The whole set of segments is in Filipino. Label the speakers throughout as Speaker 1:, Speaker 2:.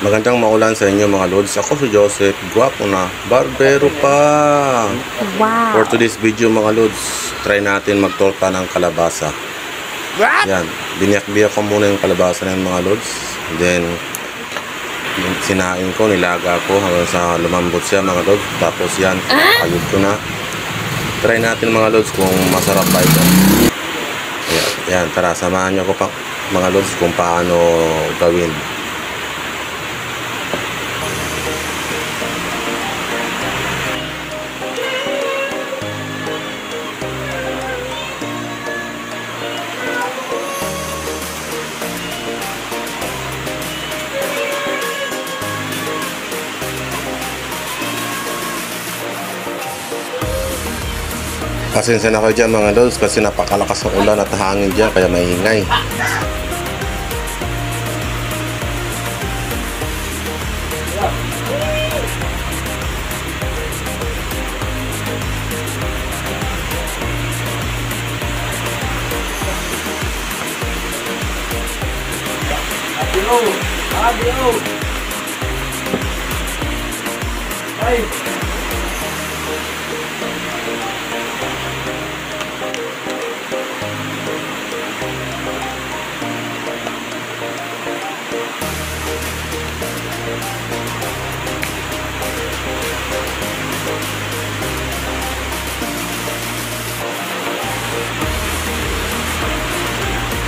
Speaker 1: Magandang maulan sa inyo mga lods. Ako si Joseph, gwapo na, barbero pa.
Speaker 2: Wow.
Speaker 1: For today's video mga lods, try natin magtorta ng kalabasa. Yan, biniyak-biyak ko muna yung kalabasa na yung mga lods. Then, sinain ko, nilaga ko hanggang sa lumambot siya mga lods. Tapos yan, ayod ko na. Try natin mga lods kung masarap ba ito. Yan, tara, samahan nyo ko pa mga lods kung paano gawin. Pasensya na kayo dyan mga lods kasi napakalakas ng ulan at hangin dyan kaya maingay.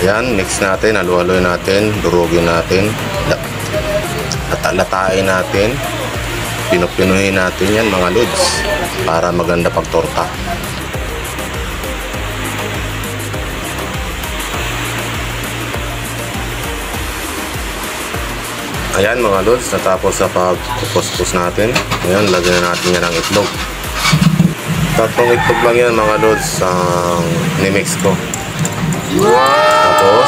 Speaker 1: Ayan, mix natin, halu-haluin natin, durugin natin, latain natin, pinupinuhin natin yan mga lods para maganda pagtorta. Ayan mga lods, natapos sa pagpupos natin. Ayan, lagyan na natin yan ng itlog. Tatlong itlog lang yan mga lods ang nimix ko. Tapos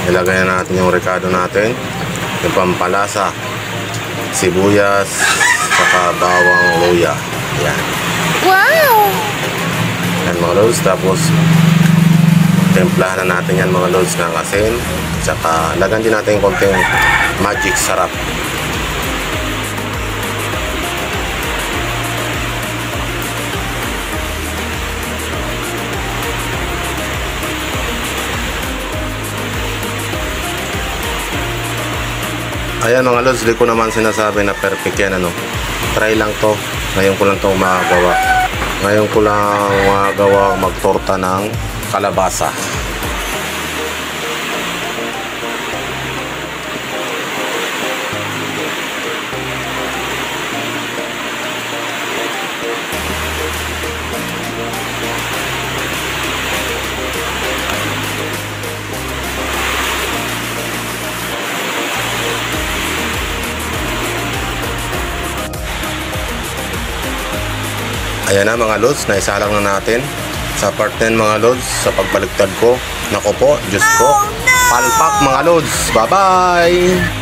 Speaker 1: ilagay na natin yung rekado natin, yung pampalasa, sibuyas, saka bawang luya. Yan.
Speaker 2: Wow!
Speaker 1: Yan mga lods. Tapos templahan na natin yan mga lods ng asin, saka lagyan din natin konting magic sarap. Ayan mga lods, di ko naman sinasabi na perfect yan ano. Try lang to. Ngayon ko lang to magagawa. Ngayon ko lang magagawa magtorta ng kalabasa. Ayan na mga lods, naisalang na natin sa part 10 mga lods sa pagbaliktad ko. Nako po, Diyos ko, palpak mga lods. Bye bye!